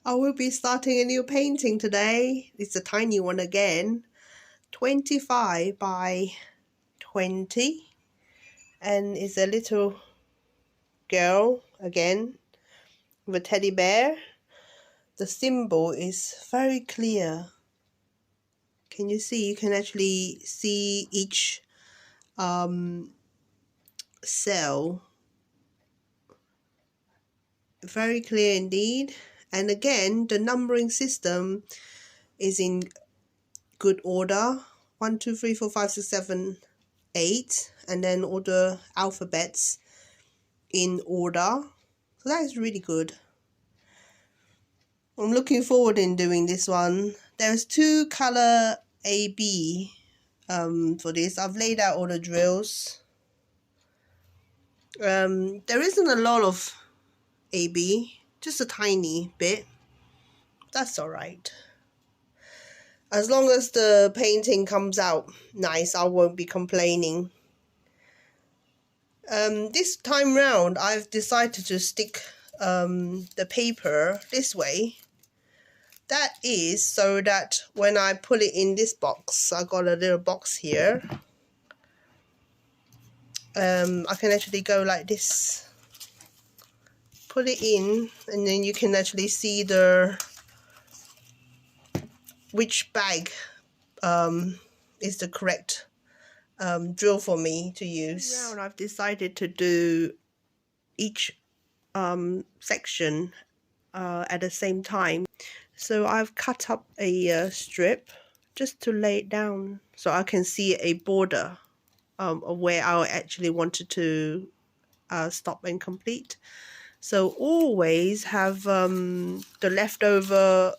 I will be starting a new painting today. It's a tiny one again, 25 by 20, and it's a little girl again with a teddy bear. The symbol is very clear. Can you see? You can actually see each cell. Very clear indeed. And again, the numbering system is in good order. 1, 2, 3, 4, 5, 6, 7, 8, and then all the alphabets in order. So that is really good. I'm looking forward in doing this one. There's 2 color AB for this. I've laid out all the drills. There isn't a lot of AB, just a tiny bit. That's alright. As long as the painting comes out nice, I won't be complaining. This time round, I've decided to stick the paper this way. That is so that when I put it in this box, I got a little box here. I can actually go like this. Put it in, and then you can actually see which bag is the correct drill for me to use. Now I've decided to do each section at the same time. So I've cut up a strip just to lay it down so I can see a border of where I actually wanted to stop and complete. So always have the leftover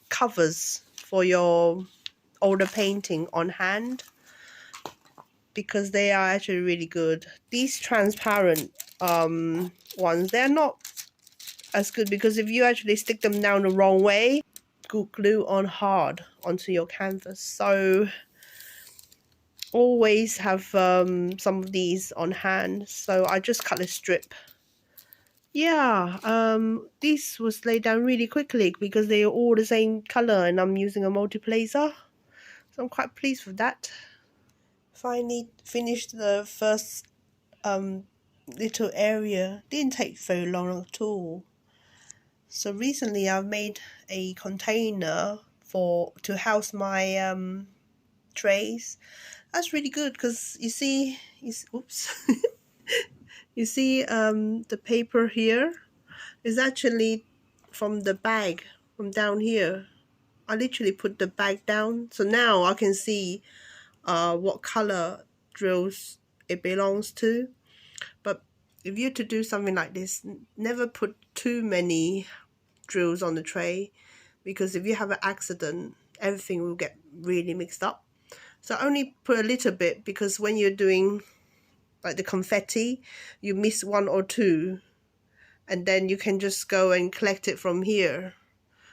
covers for your older painting on hand, because they are actually really good. These transparent ones, they're not as good, because if you actually stick them down the wrong way, glue on hard onto your canvas. So always have some of these on hand. So I just cut a strip. Yeah, this was laid down really quickly because they are all the same color, and I'm using a multiplacer, so I'm quite pleased with that. Finally finished the first little area. Didn't take very long at all. So recently I've made a container to house my trays. That's really good because you see, oops. You see the paper here is actually from the bag, from down here. I literally put the bag down, so now I can see what color drills it belongs to. But if you're to do something like this, never put too many drills on the tray, because if you have an accident, everything will get really mixed up. So only put a little bit, because when you're doing like the confetti, you miss 1 or 2, and then you can just go and collect it from here.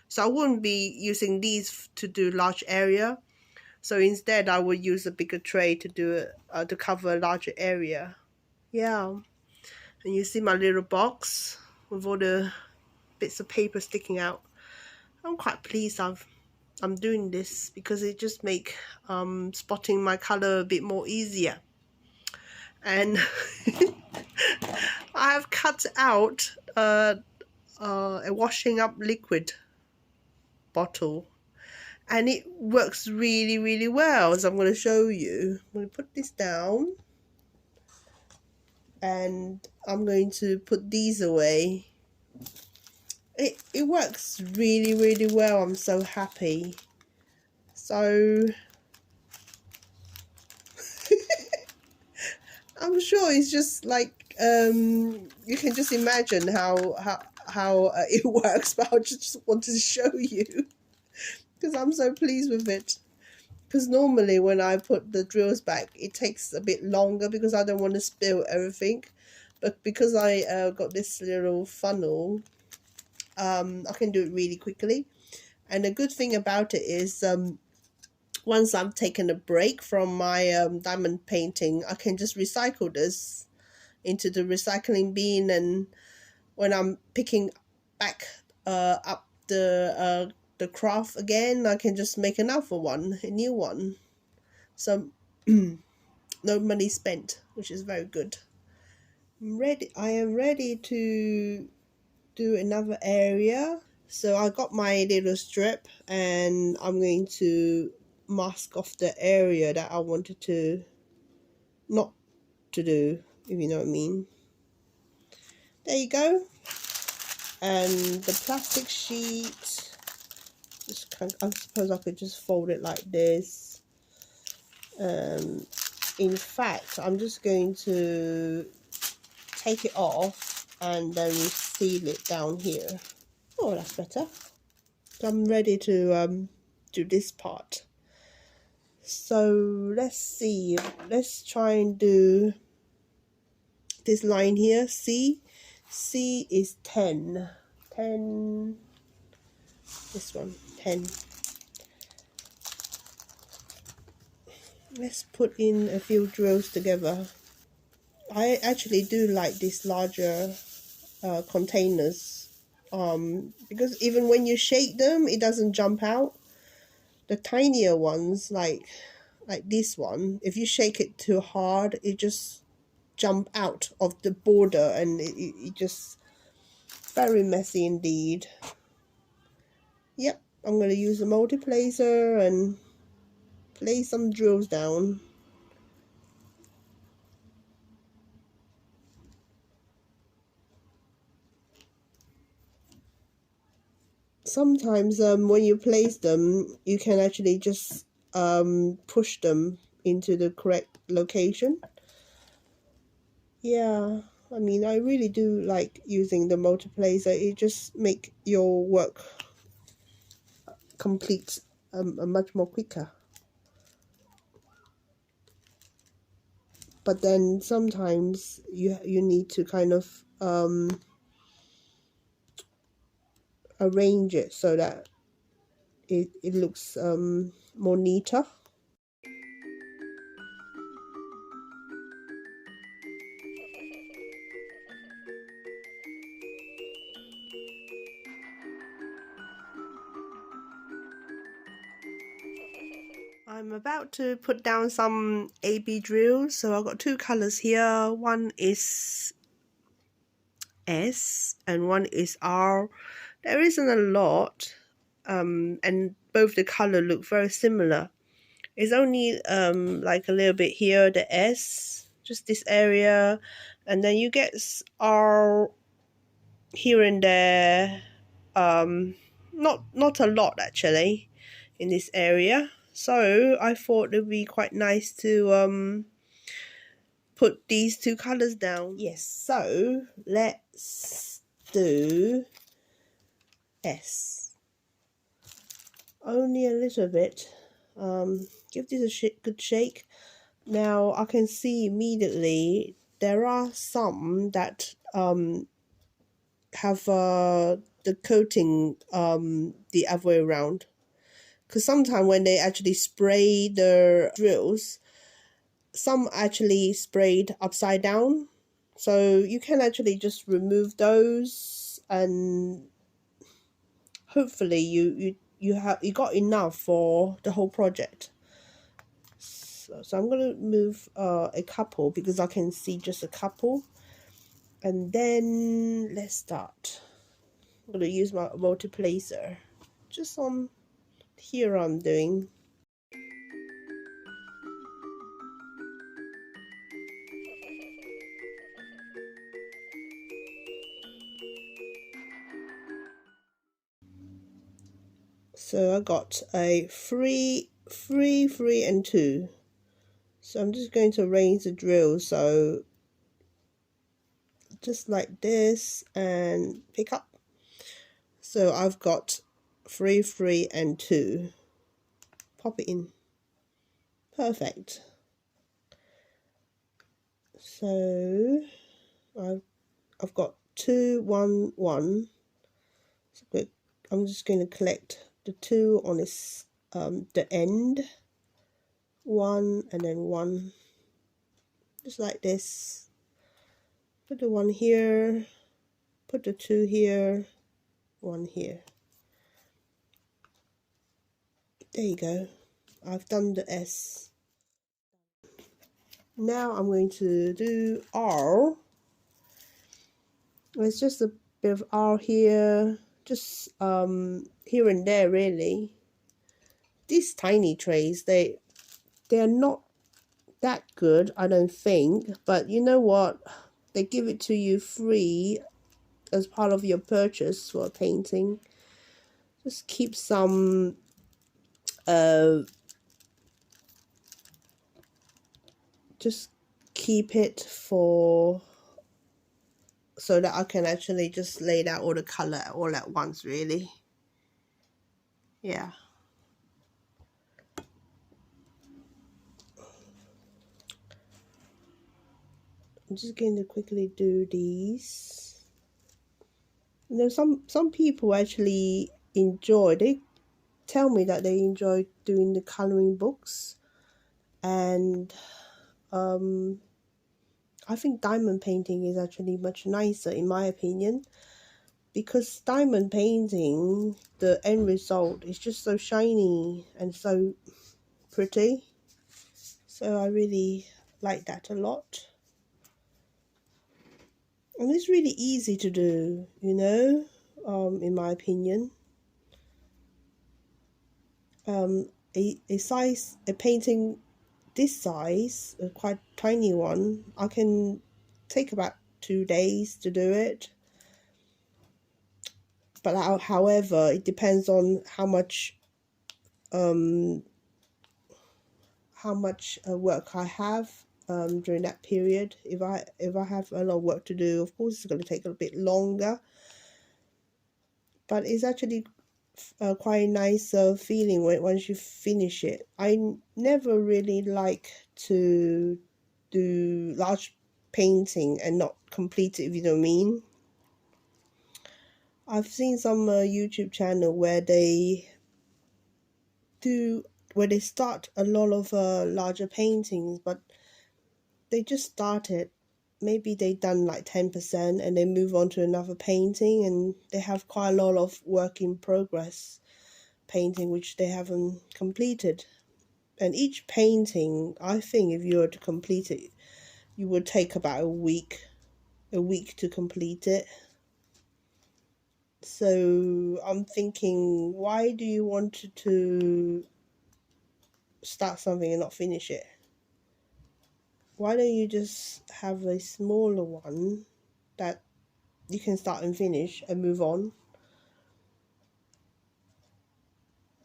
So I wouldn't be using these to do large area. So instead I would use a bigger tray to do to cover a larger area. Yeah, and you see my little box with all the bits of paper sticking out. I'm quite pleased I'm doing this, because it just make spotting my color a bit more easier. And I have cut out a washing up liquid bottle, and it works really, really well, as I'm going to show you. I'm going to put this down, and I'm going to put these away. It works really, really well. I'm so happy. So I'm sure it's just like you can just imagine how it works, but I just wanted to show you because I'm so pleased with it. Because normally when I put the drills back, it takes a bit longer because I don't want to spill everything. But because I got this little funnel, I can do it really quickly. And the good thing about it is once I've taken a break from my diamond painting, I can just recycle this into the recycling bin, and when I'm picking back up the craft again, I can just make another one, a new one. So no money spent, which is very good. I am ready to do another area. So I got my little strip and I'm going to mask off the area that I wanted to not to do, if you know what I mean. There you go. And the plastic sheet, just I suppose I could just fold it like this. In fact, I'm just going to take it off and then seal it down here. Oh, that's better. So I'm ready to do this part. So let's see. Let's try and do this line here. C is 10. 10. This one, 10. Let's put in a few drills together. I actually do like these larger containers, because even when you shake them, it doesn't jump out. The tinier ones, like this one, if you shake it too hard, it just jump out of the border, and it just very messy indeed. Yep, I'm going to use a multi-placer and place some drills down. Sometimes when you place them, you can actually just push them into the correct location. Yeah, I mean, I really do like using the multi-placer. It just make your work complete much more quicker. But then sometimes you need to kind of arrange it so that it looks more neater. I'm about to put down some AB drills. So I've got two colors here. One is S and one is R. There isn't a lot, and both the color look very similar. It's only like a little bit here, the S, just this area, and then you get R here and there. Not a lot actually in this area. So I thought it would be quite nice to put these two colors down. Yes, so let's do S. Only a little bit. Give this a good shake. Now I can see immediately there are some that have the coating the other way around. Because sometimes when they actually spray the drills, some actually sprayed upside down. So you can actually just remove those, and hopefully you got enough for the whole project. So I'm going to move a couple because I can see just a couple. And then let's start. I'm going to use my multi-placer just on here. I'm doing. So I got a 3, 3, 3 and 2. So I'm just going to arrange the drill, so just like this, and pick up. So I've got 3, 3 and 2. Pop it in. Perfect. So I've got 2, 1, 1. So I'm just going to collect the 2 on this the end. 1 and then 1, just like this. Put the 1 here, put the 2 here, 1 here. There you go. I've done the S. Now I'm going to do R. It's just a bit of R here, just here and there really. These tiny trays, they're not that good, I don't think, but you know what? They give it to you free as part of your purchase for a painting. Just keep some just keep it for so that I can actually just lay out all the color all at once, really. Yeah. I'm just going to quickly do these. You know, some people actually enjoy, they tell me that they enjoy doing the coloring books, and I think diamond painting is actually much nicer in my opinion, because diamond painting, the end result is just so shiny and so pretty. So I really like that a lot. And it's really easy to do, you know, in my opinion. A painting this size, a quite tiny one, I can take about 2 days to do it. But however, it depends on how much work I have during that period. If I have a lot of work to do, of course it's going to take a bit longer. But it's actually quite a nice feeling once you finish it. I never really like to do large painting and not complete it, if you know what I mean. I've seen some YouTube channel where they start a lot of larger paintings, but they just started. Maybe they done like 10% and they move on to another painting, and they have quite a lot of work in progress painting which they haven't completed. And each painting, I think if you were to complete it, you would take about a week to complete it. So I'm thinking, why do you want to start something and not finish it? Why don't you just have a smaller one that you can start and finish and move on?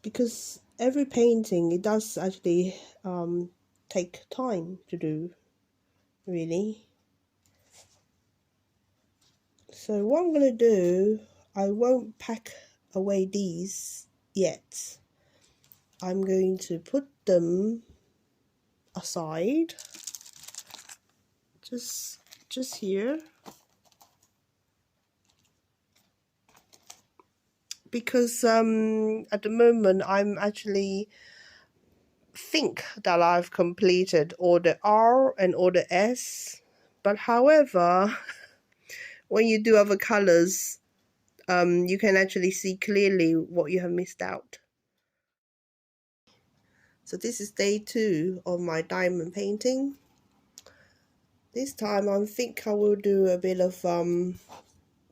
Because every painting, it does actually take time to do, really. So what I'm going to do, I won't pack away these yet. I'm going to put them aside, just here, because at the moment I'm actually think that I've completed all the R and all the S, but however, when you do other colors, you can actually see clearly what you have missed out. So this is day 2 of my diamond painting. This time I think I will do a bit of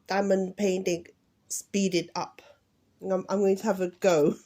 diamond painting, speed it up. I'm going to have a go.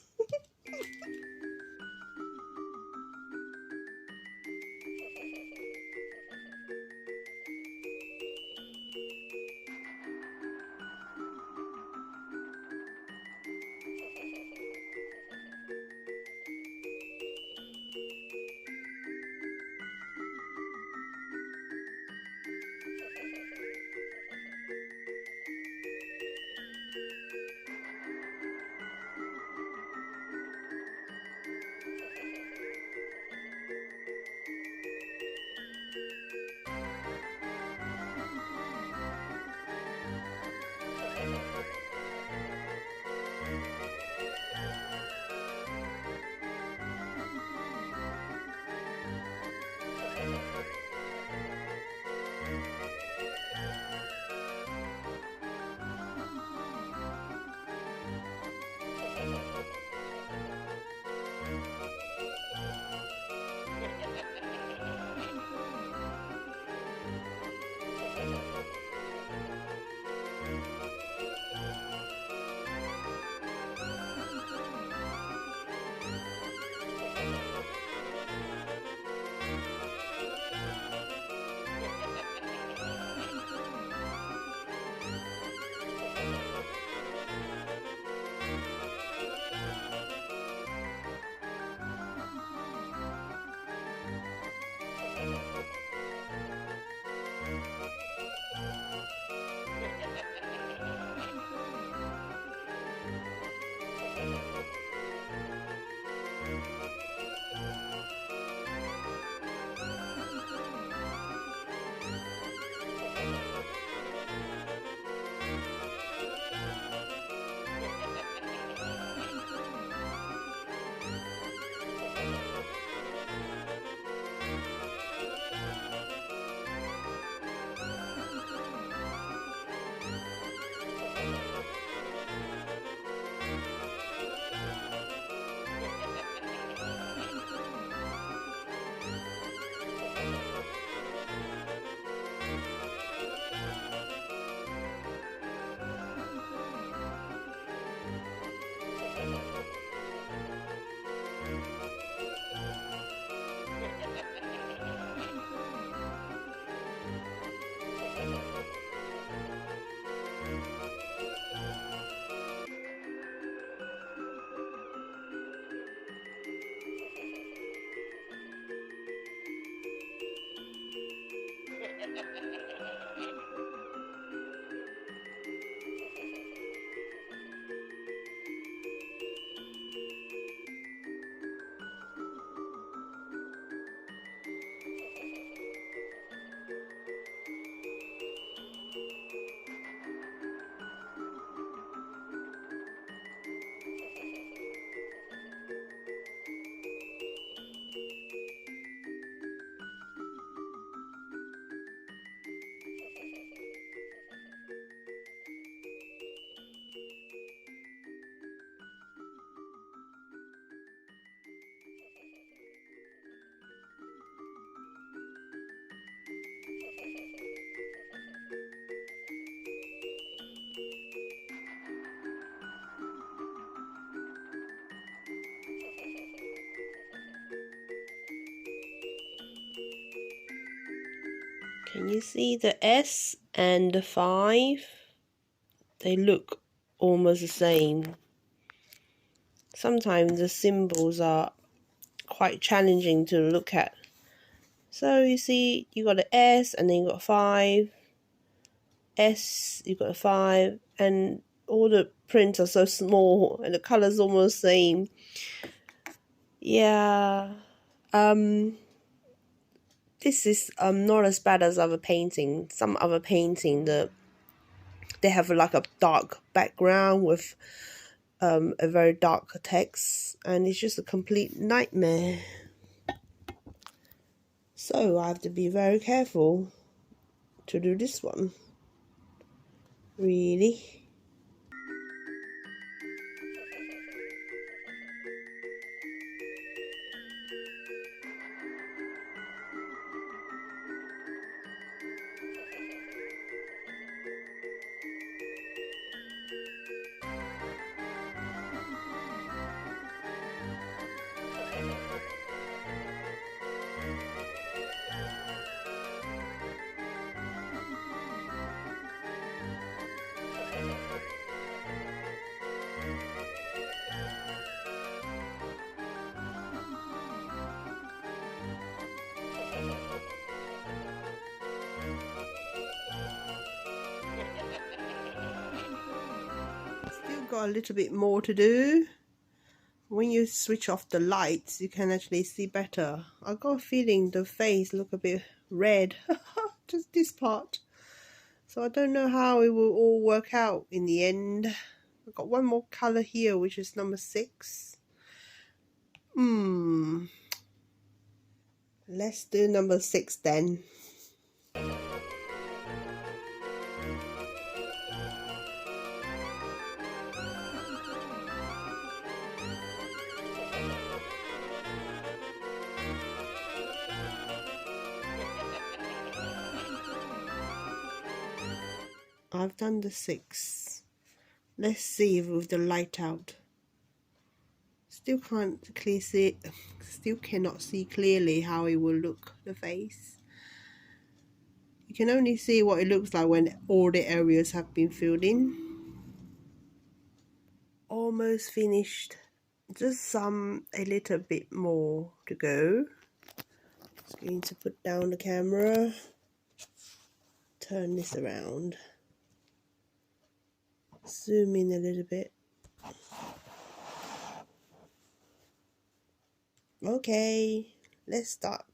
Can you see the S and the 5? They look almost the same. Sometimes the symbols are quite challenging to look at. So you see, you got the S and then you got 5. S, you got a 5, and all the prints are so small and the color's almost the same. Yeah. This is not as bad as other painting. Some other painting, they have like a dark background with a very dark text, and it's just a complete nightmare. So I have to be very careful to do this one. Really. Still got a little bit more to do. When you switch off the lights, you can actually see better. I got a feeling the face look a bit red. Just this part. So I don't know how it will all work out in the end. I've got one more color here, which is number 6. Let's do number 6 then. I've done the 6. Let's see with the light out. Still can't clearly see. Still cannot see clearly how it will look, the face. You can only see what it looks like when all the areas have been filled in. Almost finished. Just a little bit more to go. Just going to put down the camera. Turn this around. Zoom in a little bit. Okay, let's start.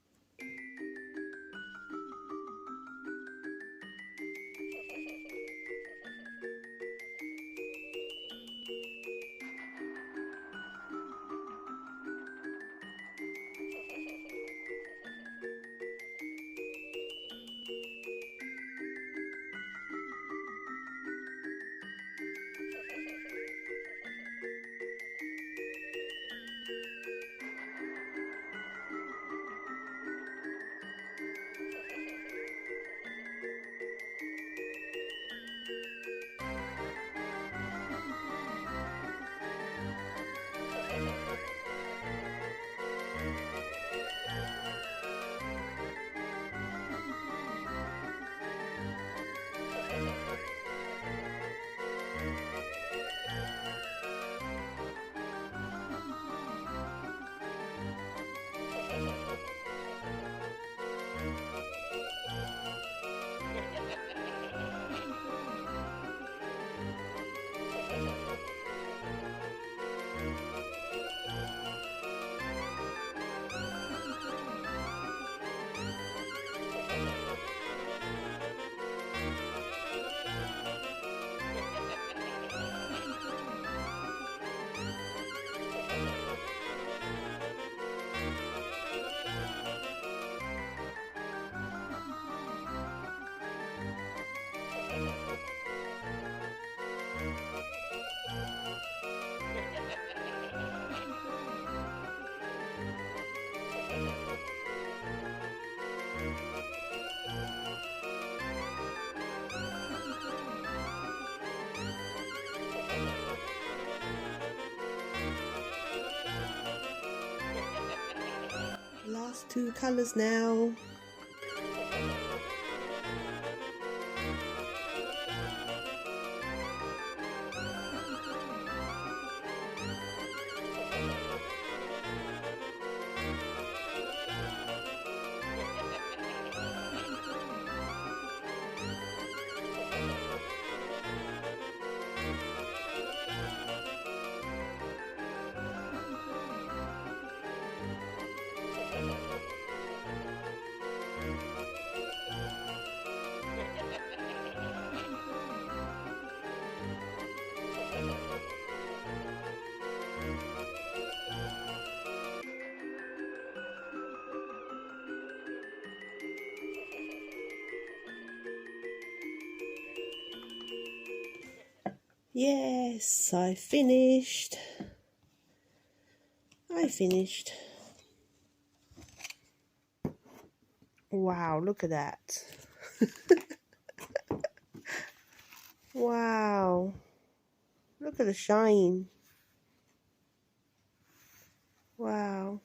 Last 2 colors now. Yes, I finished. Wow, look at that. Wow. Look at the shine. Wow.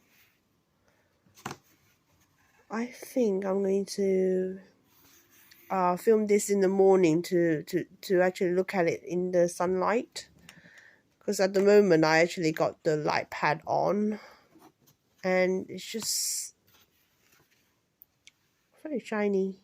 I think I'm going to film this in the morning to actually look at it in the sunlight. Because at the moment I actually got the light pad on. And it's just very shiny.